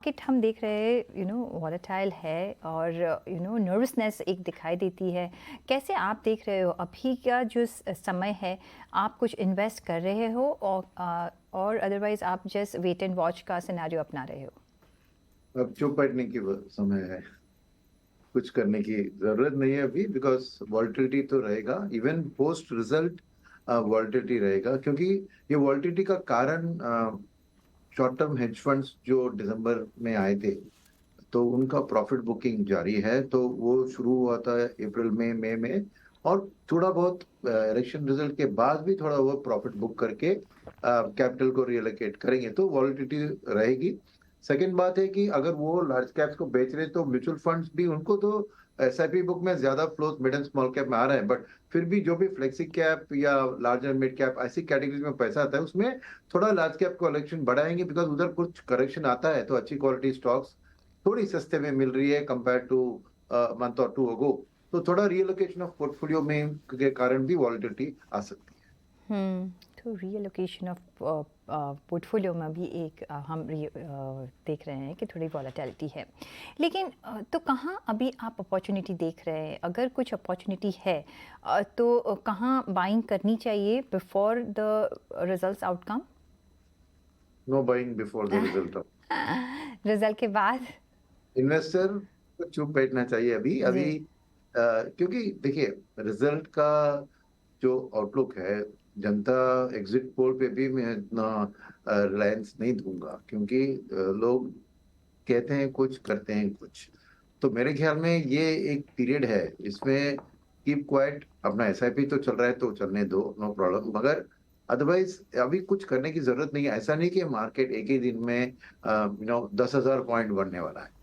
Market हम देख रहे हैं वॉलेटाइल है और नर्वसनेस एक दिखाई देती है। कैसे आप देख रहे हो अभी का जो समय है? आप कुछ इन्वेस्ट कर रहे हो और अदरवाइज आप जस्ट वेट एंड वॉच का सिनेरियो अपना रहे हो? अब चुप बैठने की समय है। कुछ करने की जरूरत नहीं है अभी, बिकॉज वॉल्टिलिटी तो रहेगा इवन पोस्ट रिजल्ट। वॉल्टिलिटी रहेगा क्योंकि ये वॉल्टिलिटी का कारण शॉर्ट टर्म हेज फंड्स जो दिसंबर में आए थे, तो उनका प्रॉफिट बुकिंग जारी है। तो वो शुरू हुआ था अप्रैल में, मई में, और थोड़ा बहुत इलेक्शन रिजल्ट के बाद भी थोड़ा बहुत प्रॉफिट बुक करके कैपिटल को रिएलोकेट करेंगे, तो वॉलिडिटी रहेगी। सेकंड बात है कि अगर वो लार्ज कैप्स को बेच रहे तो म्यूचुअल फंड्स भी, उनको तो एसआईपी बुक में ज्यादा flows mid and small cap में आ रहा है, बट फिर भी जो भी फ्लेक्सी कैप या लार्जर मिड कैप ऐसी कैटेगरीज में पैसा आता है, उसमें थोड़ा लार्ज कैप कलेक्शन बढ़ाएंगे, बिकॉज उधर कुछ करेक्शन आता है तो अच्छी क्वालिटी स्टॉक्स थोड़ी सस्ते में मिल रही है कंपेयर टू मंथ और टू अगो। तो थोड़ा रिलोकेशन ऑफ पोर्टफोलियो में के कारण भी वॉलिडिटी आ सकती है। तो रीलोकेशन ऑफ पोर्टफोलियो में भी एक देख रहे हैं कि थोड़ी वॉलेटिलिटी है। लेकिन तो कहाँ अभी आप अपॉर्चुनिटी देख रहे हैं? अगर कुछ अपॉर्चुनिटी है तो कहाँ बाइंग करनी चाहिए before the results outcome? Know buying before the result of. Result के बाद? इन्वेस्टर को चुप बैठना चाहिए अभी जी। अभी। क्योंकि देखिए, रिजल्ट का जो आउटलुक है, जनता एग्जिट पोल पे भी मैं इतना रिलायंस नहीं दूंगा, क्योंकि लोग कहते हैं कुछ, करते हैं कुछ। तो मेरे ख्याल में ये एक पीरियड है, इसमें कीप क्वाइट, अपना एसआईपी तो चल रहा है तो चलने दो, नो प्रॉब्लम, मगर अदरवाइज अभी कुछ करने की जरूरत नहीं है। ऐसा नहीं कि मार्केट एक ही दिन में 10,000 पॉइंट बढ़ने वाला है।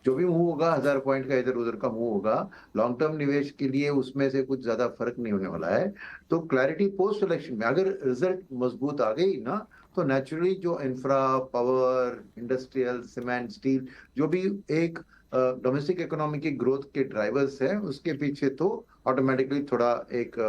जो भी मूव होगा 1,000 पॉइंट का इधर उधर का मूव होगा, लॉन्ग टर्म निवेश के लिए उसमें से कुछ ज्यादा फर्क नहीं होने वाला है। तो क्लैरिटी पोस्ट इलेक्शन में, अगर रिजल्ट मजबूत आ गई ना, तो नेचुरली जो infra, power, industrial, cement, steel, जो भी एक डोमेस्टिक इकोनॉमी की ग्रोथ के ड्राइवर्स हैं, उसके पीछे तो ऑटोमेटिकली थोड़ा एक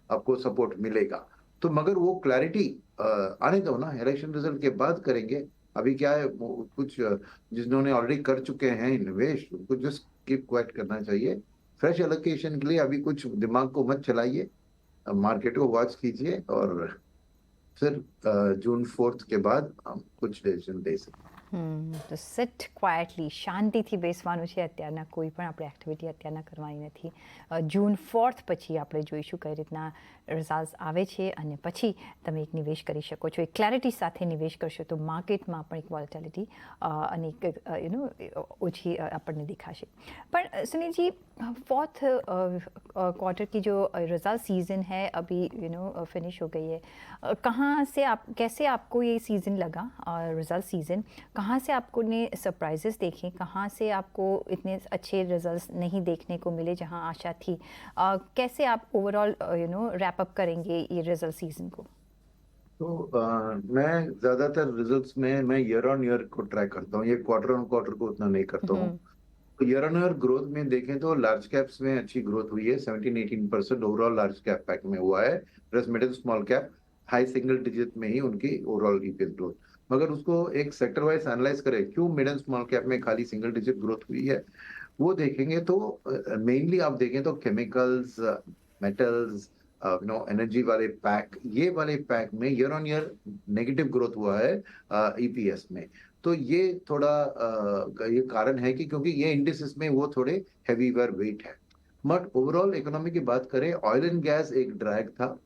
आपको सपोर्ट मिलेगा। तो मगर वो क्लैरिटी आने दो ना, इलेक्शन रिजल्ट के बाद करेंगे। अभी क्या है, कुछ जिन्होंने ऑलरेडी कर चुके हैं निवेश, उनको जस्ट कीप क्वाइट करना चाहिए। फ्रेश एलोकेशन के लिए अभी कुछ दिमाग को मत चलाइए, मार्केट को वॉच कीजिए, और फिर जून 4 के बाद हम कुछ डिसीजन दे सकते તો સિટ ક્વાયટલી શાંતિથી બેસવાનું છે. અત્યારના કોઈ પણ આપણે એક્ટિવિટી અત્યારના કરવાની નથી. જૂન 4 પછી આપણે જોઈશું કઈ રીતના રિઝલ્ટ આવે છે અને પછી તમે એક નિવેશ કરી શકો છો. એક ક્લેરિટી સાથે નિવેશ કરશો તો માર્કેટમાં પણ એક વોલેટિલિટી અને એક ઓછી આપણને દેખાશે. પણ સુनील जी, फोर्थ क्वार्टर की जो रिजल्ट सीज़न है अभी फिनिश हो गई है. कहाँ से आप, कैसे आपको ये सीज़न लगा और रिजल्ट सीज़न? कहाँ से आपको ने सरप्राइजेस देखे? कहाँ से आपको इतने अच्छे रिजल्ट्स नहीं देखने को मिले जहाँ आशा थी? कैसे आप ओवरऑल रैप अप करेंगे ये रिजल्ट सीज़न को? तो मैं ज्यादातर रिजल्ट्स में मैं ईयर ऑन ईयर को ट्रैक करता हूँ, ये क्वार्टर ऑन क्वार्टर को उतना नहीं करता हूँ। हम्म. तो ईयर ऑन ईयर ग्रोथ में देखें तो लार्ज कैप्स में अच्छी ग्रोथ हुई है, 17-18% ओवरऑल लार्ज कैप पैक में हुआ है। Plus middle small cap high single digit में ही उनकी ओवरऑल ईपीएस ग्रोथ। मगर उसको एक सेक्टर वाइज एनालाइज करें, क्यों मिड एंड स्मॉल कैप में खाली सिंगल डिजिट ग्रोथ हुई है, वो देखेंगे तो मेनली आप देखें तो केमिकल्स, मेटल्स, एनर्जी वाले पैक, ये वाले पैक में year on year negative growth हुआ है ईपीएस में। तो ये थोड़ा ये कारण है कि क्योंकि ये इंडिसेस में वो थोड़े हैवी वेट है। बट ओवरऑल इकोनॉमी की बात करें, ऑयल एंड गैस एक ड्रैग था,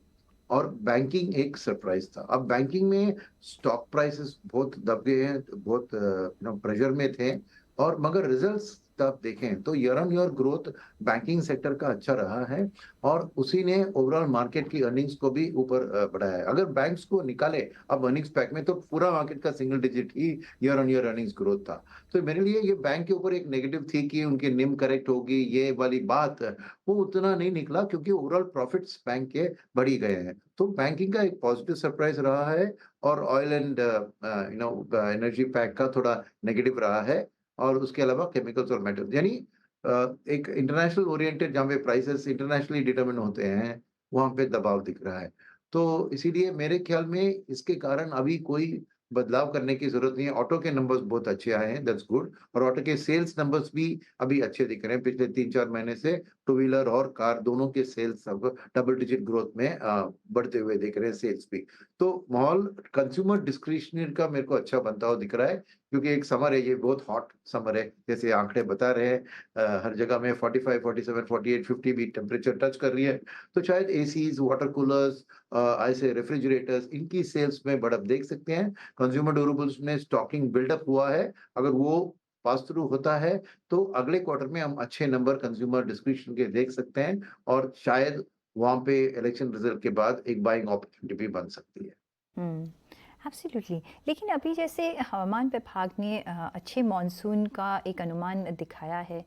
और बैंकिंग एक सरप्राइज था। अब बैंकिंग में स्टॉक प्राइसेस बहुत दब गए हैं, बहुत प्रेशर में थे, और मगर रिजल्ट्स आप देखें तो year on year growth banking sector का अच्छा रहा है, और उसी ने ओवरऑल मार्केट की अर्निंग्स को भी ऊपर बढ़ाया है। अगर बैंक्स को निकाले अब अर्निंग्स पैक में, तो पूरा मार्केट का single digit he year on year earnings growth था। तो मेरे लिए ये बैंक के ऊपर एक नेगेटिव थी कि उनकी निम करेक्ट होगी, ये वाली बात वो उतना नहीं निकला, क्योंकि ओवरऑल प्रॉफिट्स बैंक के बढ़ ही गए हैं। तो बैंकिंग का एक पॉजिटिव सरप्राइज रहा है, और ऑयल एंड एनर्जी पैक का थोड़ा नेगेटिव रहा है, और उसके अलावा केमिकल्स और मेटल्स, यानी एक इंटरनेशनल ओरिएंटेड जहाँ पे प्राइसेस इंटरनेशनली डिटरमिन होते हैं, वहां पे दबाव दिख रहा है। तो इसीलिए मेरे ख्याल में इसके कारण अभी कोई बदलाव करने की जरूरत नहीं है। ऑटो के नंबर्स बहुत अच्छे आए हैं, दैट्स गुड। और ऑटो के सेल्स नंबर्स भी अभी अच्छे दिख रहे हैं पिछले 3-4 महीने से। टू व्हीलर और कार दोनों के सेल्स अब डबल डिजिट ग्रोथ में बढ़ते हुए दिख रहे हैं सेल्स भी। तो माहौल कंज्यूमर डिस्क्रिशनरी का मेरे को अच्छा बनता हुआ दिख रहा है, क्योंकि एक समर है, ये बहुत हॉट समर है, जैसे आंकड़े बता रहे हैं। हर जगह में 45, 47, 48, 50 भी टेम्परेचर टच कर रही है। तो शायद एसीज, वाटर कूलर्स, ऐसे रेफ्रिजरेटर्स, इनकी सेल्स में बढ़त देख सकते हैं। कंज्यूमर ड्यूरेबल्स में स्टॉकिंग बिल्डअप हुआ है। अगर वो पास थ्रू होता है, तो अगले क्वार्टर में हम अच्छे नंबर कंज्यूमर डिस्क्रिप्शन के देख सकते हैं, और शायद वहां पे इलेक्शन रिजल्ट के बाद एक बाइंग अपॉर्चुनिटी भी बन सकती है। हुँ, एब्सोल्युटली। लेकिन अभी जैसे हवामान विभाग ने अच्छे मॉनसून का एक अनुमान दिखाया है,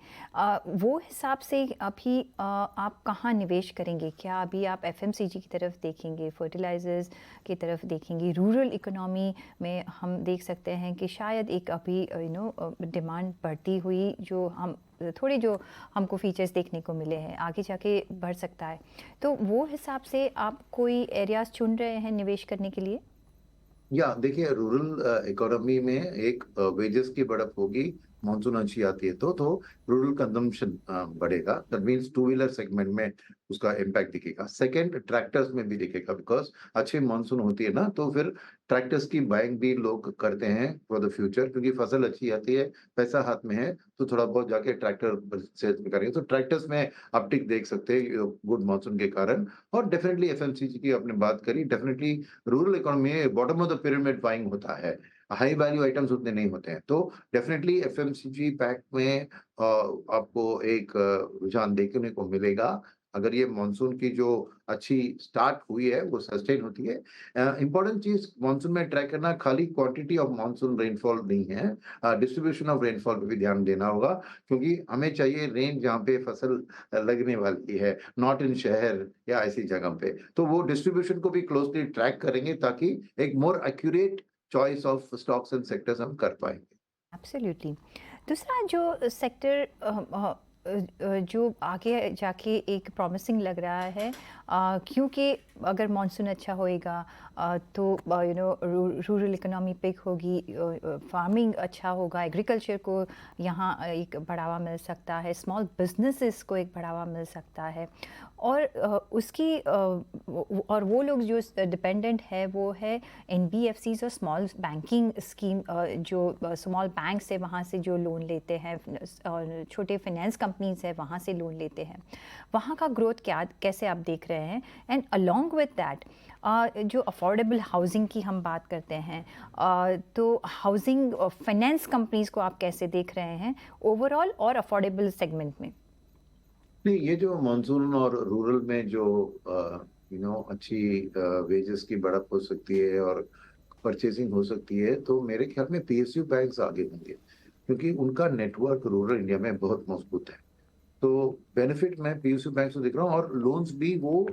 वो हिसाब से अभी आप कहाँ निवेश करेंगे? क्या अभी आप एफएमसीजी की तरफ देखेंगे, फर्टिलाइज़र्स की तरफ देखेंगे? रूरल इकोनॉमी में हम देख सकते हैं कि शायद एक अभी डिमांड बढ़ती हुई जो हमको फीचर्स देखने को मिले हैं, आगे जाके बढ़ सकता है। तो वो हिसाब से आप कोई एरियाज़ चुन रहे हैं निवेश करने के लिए? या देखिए, रूरल इकोनॉमी में एक वेजेस की बढ़त होगी, मानसून अच्छी आती है तो रूरल कंजम्पशन बढ़ेगा। That means two wheeler segment में उसका इम्पैक्ट दिखेगा। सेकंड, ट्रैक्टर्स में भी दिखेगा, बिकॉज अच्छी मानसून होती है ना, तो फिर ट्रैक्टर्स की बाइंग भी लोग करते हैं फॉर द फ्यूचर, क्योंकि फसल अच्छी आती है, पैसा हाथ में है, तो थोड़ा बहुत जाके ट्रैक्टर सेल्स में करेंगे, तो ट्रैक्टर्स में अपटिक देख सकते हैं गुड मानसून के कारण। और डेफिनेटली एफएमसीजी की आपने बात करी, डेफिनेटली रूरल इकोनॉमी में bottom of the pyramid buying होता है, हाई वैल्यू आइटम्स उतने नहीं होते हैं, तो डेफिनेटली एफएमसीजी पैक में आपको एक रुझान देखने को मिलेगा, अगर ये मानसून की जो अच्छी स्टार्ट हुई है वो सस्टेन होती है। इंपॉर्टेंट चीज मानसून में ट्रैक करना खाली क्वांटिटी ऑफ मानसून रेनफॉल नहीं है, डिस्ट्रीब्यूशन ऑफ रेनफॉल पे भी ध्यान देना होगा, क्योंकि हमें चाहिए रेन जहाँ पे फसल लगने वाली है, नॉट इन शहर या ऐसी जगह पे। तो वो डिस्ट्रीब्यूशन को भी क्लोजली ट्रैक करेंगे, ताकि एक more accurate choice of stocks and sectors हम कर पाएंगे। एब्सोल्युटली। दूसरा जो सेक्टर जो आगे जाके एक प्रॉमिसिंग लग रहा है, क्योंकि अगर मॉनसून अच्छा होएगा तो रूरल इकोनॉमी पिक होगी, फार्मिंग अच्छा होगा, एग्रीकल्चर को यहाँ एक बढ़ावा मिल सकता है, स्मॉल बिजनेसेस को एक बढ़ावा मिल सकता है, और और वो लोग जो डिपेंडेंट है वो है एनबीएफसीज और स्मॉल बैंकिंग स्कीम, जो स्मॉल बैंक्स है वहाँ से जो लोन लेते हैं, और छोटे फाइनेंस कंपनीज है वहाँ से लोन लेते हैं, वहाँ का ग्रोथ कैसे आप देख रहे हैं? एंड अलोंग विद दैट जो अफोर्डेबल हाउसिंग की हम बात करते हैं, तो हाउसिंग फाइनेंस कंपनीज को आप कैसे देख रहे हैं ओवरऑल और अफोर्डेबल सेगमेंट में? नहीं, ये जो मानसून और रूरल में जो अच्छी वेजेस की बढ़त हो सकती है और परचेसिंग हो सकती है, तो मेरे ख्याल में पीएसयू बैंक्स आगे होंगे, क्योंकि उनका नेटवर्क रूरल इंडिया में बहुत मजबूत है। तो बेनिफिट मैं पीएसयू बैंक से देख रहा हूँ, और लोन्स भी वो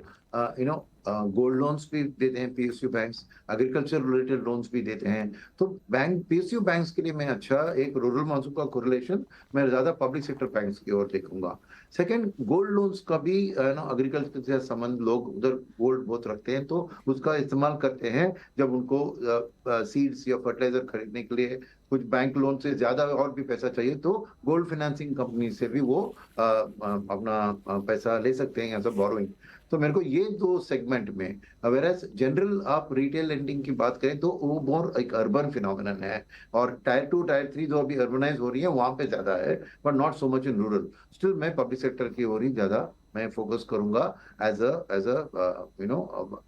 गोल्ड लोन्स भी देते हैं PSU banks, agriculture related loans भी देते हैं। तो बैंक पीएसयू बैंक्स के लिए मैं अच्छा एक रूरल मानसून का कोरिलेशन मैं ज्यादा पब्लिक सेक्टर बैंक्स की ओर देखूंगा। सेकंड, गोल्ड लोन्स का भी एग्रीकल्चर से संबंध, लोग उधर गोल्ड बहुत रखते हैं, तो उसका इस्तेमाल करते हैं जब उनको सीड्स या फर्टिलाइजर खरीदने के लिए कुछ बैंक लोन से ज्यादा और भी पैसा चाहिए, तो गोल्ड फाइनेंसिंग कंपनी से भी वो अपना पैसा ले सकते हैं, यहाँ से बोरोइंग। तो मेरे को ये दो सेगमेंट में, वेरएज जनरल आप रिटेल लेंडिंग की बात करें तो वो मोर एक अर्बन फिनोमिनन है, और टायर 2 टायर 3 जो अभी अर्बनाइज हो रही है वहां पे ज्यादा है, but not so much in rural. Still मैं पब्लिक सेक्टर की ओर ही ज्यादा मैं फोकस करूंगा, एज अ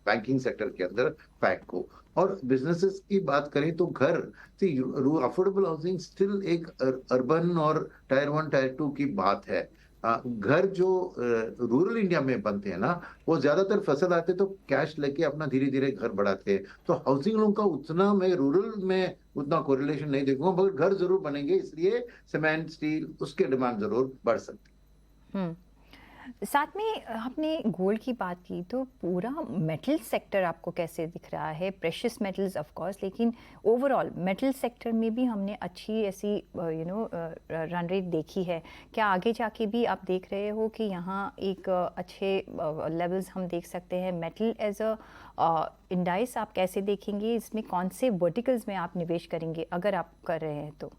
बैंकिंग सेक्टर के अंदर पैक को। और बिजनेसेस की बात करें तो घर, अफोर्डेबल हाउसिंग स्टिल एक अर्बन और टायर 1 टायर 2 की बात है। घर जो रूरल इंडिया में बनते हैं ना, वो ज्यादातर फसल आते तो कैश लेके अपना धीरे धीरे घर बढ़ाते हैं, तो हाउसिंग लोन का उतना मैं रूरल में उतना कोरिलेशन नहीं देखूंगा, मगर घर जरूर बनेंगे, इसलिए सीमेंट स्टील उसके डिमांड जरूर बढ़ सकती हम्म। साथ में आपने गोल्ड की बात की तो पूरा मेटल सेक्टर आपको कैसे दिख रहा है? प्रेशियस मेटल्स ऑफ कोर्स, लेकिन ओवरऑल मेटल सेक्टर में भी हमने अच्छी ऐसी रन रेट देखी है। क्या आगे जाके भी आप देख रहे हो कि यहाँ एक अच्छे लेवल्स हम देख सकते हैं? मेटल एज अ इंडाइस आप कैसे देखेंगे? इसमें कौन से वर्टिकल्स में आप निवेश करेंगे अगर आप कर रहे हैं तो?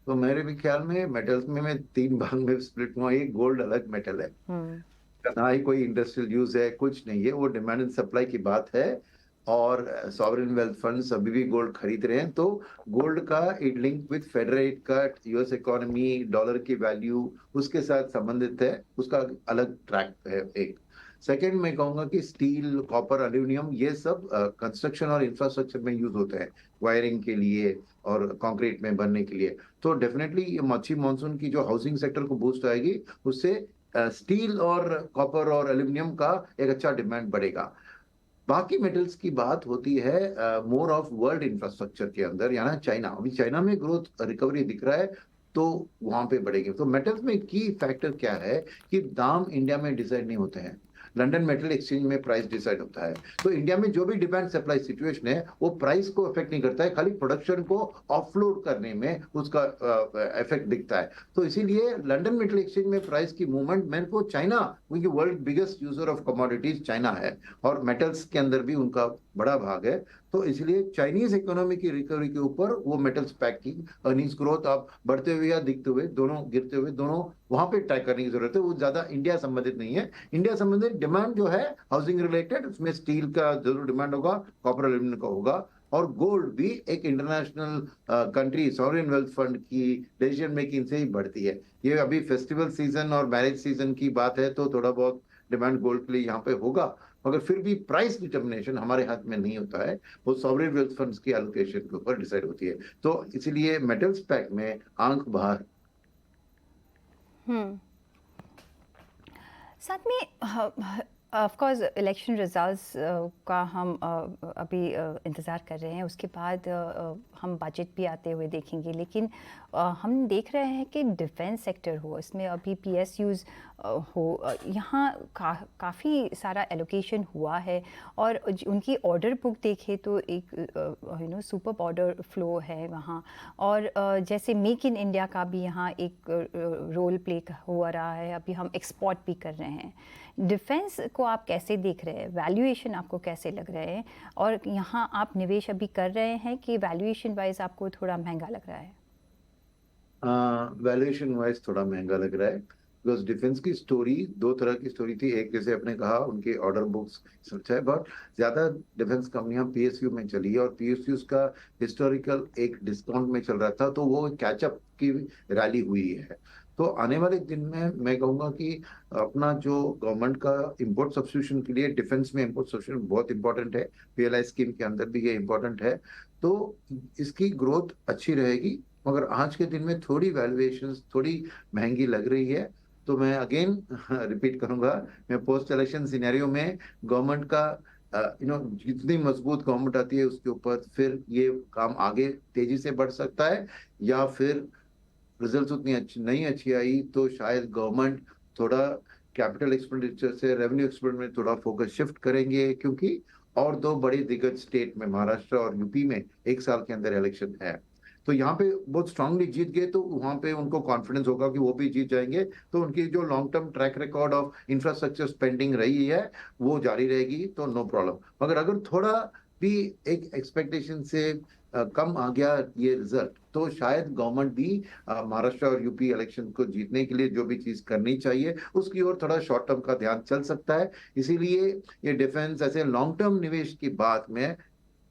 तो मेरे भी ख्याल में मेटल्स में मैं 3 भाग में स्प्लिट हुआ। एक गोल्ड अलग मेटल है, हम्म। ना ही कोई इंडस्ट्रियल यूज है, कुछ नहीं है, वो डिमांड एंड सप्लाई की बात है। और सॉवरेन वेल्थ फंड्स अभी भी गोल्ड खरीद रहे हैं, तो गोल्ड का it link with federal rate cut, US economy, dollar की वैल्यू उसके साथ संबंधित है, उसका अलग ट्रैक है। एक सेकंड मैं कहूंगा कि स्टील, कॉपर, एल्यूमिनियम ये सब कंस्ट्रक्शन और इंफ्रास्ट्रक्चर में यूज होते हैं, वायरिंग के लिए और कंक्रीट में बनने के लिए। तो डेफिनेटली ये मच्छी मानसून की जो हाउसिंग सेक्टर को बूस्ट आएगी, उससे स्टील और कॉपर और एल्यूमिनियम का एक अच्छा डिमांड बढ़ेगा। बाकी मेटल्स की बात होती है मोर ऑफ वर्ल्ड इंफ्रास्ट्रक्चर के अंदर, यानी चाइना। अभी चाइना में ग्रोथ रिकवरी दिख रहा है, तो वहां पे बढ़ेगी। तो मेटल्स में की फैक्टर क्या है कि दाम इंडिया में डिसाइड नहीं होते हैं, लंदन मेटल एक्सचेंज में प्राइस डिसाइड होता है। तो इंडिया में जो भी डिमांड सप्लाई सिचुएशन है वो प्राइस को इफेक्ट नहीं करता है, खाली प्रोडक्शन को ऑफलोड करने में उसका इफेक्ट दिखता है। तो इसीलिए लंदन मेटल एक्सचेंज में प्राइस की मूवमेंट मेरे को चाइना, क्योंकि world biggest user of commodities China है और मेटल्स के अंदर भी उनका बड़ा भाग है, तो इसलिए चाइनीज इकोनॉमी की रिकवरी के ऊपर वो मेटल्स पैक की अर्निंग्स ग्रोथ आप बढ़ते हुए या दिखते हुए दोनों, गिरते हुए दोनों, वहां पे ट्रैक करने की जरूरत है। वो ज्यादा इंडिया संबंधित नहीं है। इंडिया संबंधित डिमांड जो है हाउसिंग रिलेटेड, उसमें स्टील का जरूर डिमांड होगा, कॉपर एल्यूमिनियम का होगा। और गोल्ड भी एक international country sovereign wealth fund की डिसीजन मेकिंग से ही बढ़ती है। ये अभी फेस्टिवल सीजन और मैरिज सीजन की बात है, तो थोड़ा बहुत डिमांड गोल्ड के लिए यहाँ पे होगा, मगर फिर भी प्राइस डिटर्मिनेशन हमारे हाथ में नहीं होता है, वो सॉवरेन वेल्थ फंड्स की एलोकेशन के ऊपर डिसाइड होती है। तो इसीलिए मेटल्स पैक में आंख बाहर। हम्म। साथ में ऑफ कोर्स इलेक्शन रिजल्ट्स का हम अभी इंतज़ार कर रहे हैं, उसके बाद हम बजट भी आते हुए देखेंगे, लेकिन हम देख रहे हैं कि डिफेंस सेक्टर हो, इसमें अभी पीएसयूज़ हो, यहाँ काफ़ी सारा एलोकेशन हुआ है। और उनकी ऑर्डर बुक देखें तो एक सुपर ऑर्डर फ्लो है वहाँ। और जैसे मेक इन इंडिया का भी यहाँ एक रोल प्ले हो रहा है, अभी हम एक्सपोर्ट भी कर रहे हैं। डिफेंस को आप कैसे देख रहे हैं? वैल्यूएशन आपको कैसे लग रहे हैं? और यहाँ आप निवेश अभी कर रहे हैं कि वैल्यूएशन वाइज आपको थोड़ा महंगा लग रहा है? वैल्यूएशन वाइज थोड़ा महंगा लग रहा है, बिकॉज डिफेंस की स्टोरी दो तरह की स्टोरी थी। एक, जैसे आपने कहा, उनके ऑर्डर बुक्स अच्छा है, बहुत ज्यादा डिफेंस कंपनियां पीएसयू में चली है और पीएसयू का हिस्टोरिकल एक डिस्काउंट में चल रहा था, तो वो कैचअप की रैली हुई है। तो आने वाले दिन में मैं कहूंगा कि अपना जो गवर्नमेंट का इंपोर्ट सब्स्टिट्यूशन के लिए, डिफेंस में इंपोर्ट सब्स्टिट्यूशन बहुत इंपॉर्टेंट है, पीएलआई स्कीम के अंदर भी ये इंपॉर्टेंट है, तो इसकी ग्रोथ अच्छी रहेगी। मगर आज के दिन में थोड़ी वैल्यूएशंस थोड़ी महंगी लग रही है। तो मैं अगेन रिपीट करूंगा, मैं पोस्ट इलेक्शन सिनेरियो में गवर्नमेंट का जितनी मजबूत गवर्नमेंट आती है उसके ऊपर फिर ये काम आगे तेजी से बढ़ सकता है, या फिर रिजल्ट उतनी अच्छी नहीं, अच्छी आई तो शायद गवर्नमेंट थोड़ा कैपिटल एक्सपेंडिचर से रेवेन्यू एक्सपेंडिचर में थोड़ा फोकस शिफ्ट करेंगे, क्योंकि और दो बड़े दिग्गज स्टेट में, महाराष्ट्र और यूपी में, एक साल के अंदर इलेक्शन है। तो यहाँ पे बहुत स्ट्रांगली जीत गए तो वहां पे उनको कॉन्फिडेंस होगा कि वो भी जीत जाएंगे, तो उनकी जो long term track record of infrastructure spending रही है वो जारी रहेगी, तो नो प्रॉब्लम। मगर अगर थोड़ा भी एक एक्सपेक्टेशन से कम आ गया ये रिजल्ट, तो शायद गवर्नमेंट भी महाराष्ट्र और यूपी इलेक्शन को जीतने के लिए जो भी चीज करनी चाहिए उसकी ओर थोड़ा शॉर्ट टर्म का ध्यान चल सकता है। इसीलिए ये डिफेंस ऐसे लॉन्ग टर्म निवेश की बात में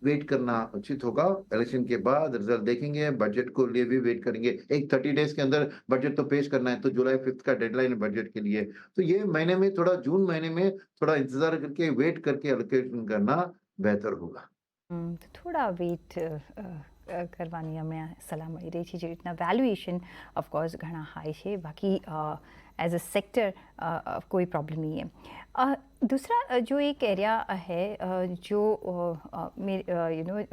वेट करना उचित होगा। इलेक्शन के बाद रिजल्ट देखेंगे, बजट को लिए भी वेट करेंगे। एक 30 डेज के अंदर बजट तो पेश करना है, तो जुलाई 5 का डेडलाइन है बजट के लिए। तो ये महीने में थोड़ा, जून महीने में थोड़ा इंतजार करके वेट करके एलोकेशन करना बेहतर होगा। તો થોડા વેઇટ કરવાની અમે સલાહ મળી રહી છે, જે રીતના વેલ્યુએશન ઓફકોર્સ ઘણા હાઈ છે, બાકી એઝ અ સેક્ટર કોઈ પ્રોબ્લેમ નહીં है। दूसरा जो एक एरिया है जो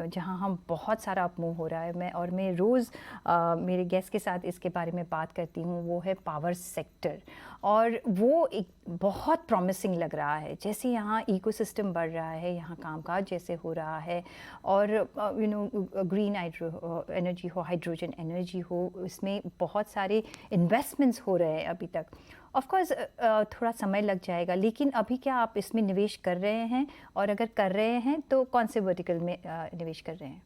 जहाँ हम बहुत सारा अप मूव हो रहा है, मैं रोज़ मेरे गेस्ट के साथ इसके बारे में बात करती हूँ, वो है पावर सेक्टर। और वो एक बहुत प्रॉमिसिंग लग रहा है, जैसे यहाँ इकोसिस्टम बढ़ रहा है, यहाँ कामकाज जैसे हो रहा है, और ग्रीन एनर्जी हो, हाइड्रोजन एनर्जी हो, इसमें बहुत सारे इन्वेस्टमेंट्स हो रहे हैं अभी तक। ऑफ कोर्स थोड़ा समय लग जाएगा, लेकिन अभी क्या आप इसमें निवेश कर रहे हैं, और अगर कर रहे हैं तो कौन से वर्टिकल में निवेश कर रहे हैं?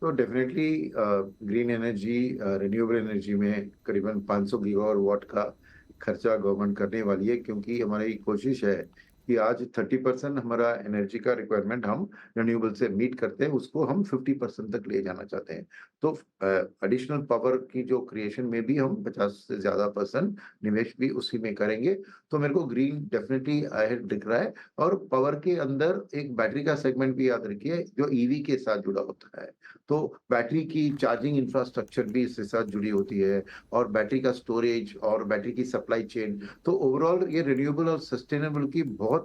तो definitely green energy, renewable energy में करीबन 500 गीगावाट का खर्चा गवर्नमेंट करने वाली है, क्योंकि हमारी कोशिश है कि आज 30% हमारा एनर्जी का रिक्वायरमेंट हम रिन्यूएबल से मीट करते हैं, उसको हम 50% तक ले जाना चाहते हैं। तो एडिशनल पावर की जो क्रिएशन में भी हम 50 से ज्यादा परसेंट निवेश भी उसी में करेंगे। तो मेरे को ग्रीन डेफिनेटली अहेड दिख रहा है। और पावर के अंदर एक बैटरी का सेगमेंट भी याद रखिए, जो ईवी के साथ जुड़ा होता है। तो बैटरी की चार्जिंग इंफ्रास्ट्रक्चर भी इसके साथ जुड़ी होती है, और बैटरी का स्टोरेज और बैटरी की सप्लाई चेन। तो ओवरऑल ये रिन्यूएबल और सस्टेनेबल की बहुत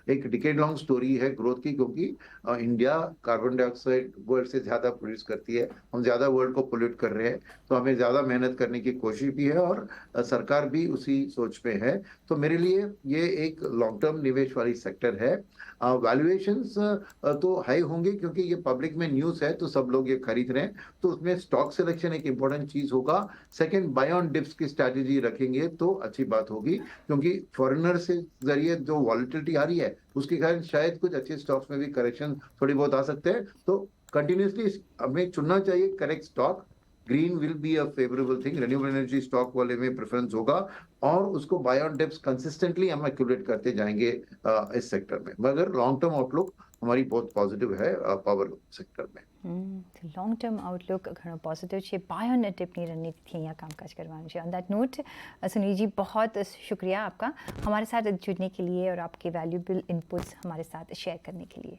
एक डिकेड लॉन्ग स्टोरी है ग्रोथ की, क्योंकि इंडिया कार्बन डाइऑक्साइड वर्ल्ड से ज्यादा प्रोड्यूस करती है, हम ज्यादा वर्ल्ड को पोल्यूट कर रहे हैं, तो हमें ज्यादा मेहनत करने की कोशिश भी है, और सरकार भी उसी सोच में है। तो मेरे लिए ये एक लॉन्ग टर्म निवेश वाली सेक्टर है। वैल्यूएशंस तो हाई होंगे, क्योंकि ये पब्लिक में न्यूज है, तो सब लोग ये खरीद रहे हैं। तो उसमें स्टॉक सिलेक्शन एक इंपॉर्टेंट चीज होगा। सेकंड, बाय ऑन डिप्स की स्ट्रैटेजी रखेंगे तो अच्छी बात होगी, क्योंकि फॉरेनर से जरिए जो वॉलिटिलिटी आ रही है, उसके कारण शायद कुछ अच्छे स्टॉक्स में भी करेक्शन थोड़ी बहुत आ सकते हैं। तो कंटिन्यूसली हमें चुनना चाहिए correct stock. Green will be a favourable thing, renewable energy stock वाले में प्रेफरेंस होगा, और उसको बाय ऑन डिप्स कंसिस्टेंटली हम एक्यूमुलेट करते जाएंगे इस सेक्टर में। मगर लॉन्ग टर्म आउटलुक हमारी बहुत पॉजिटिव है पावर सेक्टर में। લોંગ ટર્મ આઉટલુક ઘણો પોઝિટિવ છે, બાય ઓન ટિપ્પણી રણનીતિથી અહીંયા કામકાજ કરવાનું છે। On that note Sunil ji, बहुत शुक्रिया आपका हमारे साथ जुड़ने के लिए और आपके वैल्यूएबल इनपुट्स हमारे साथ शेयर करने के लिए।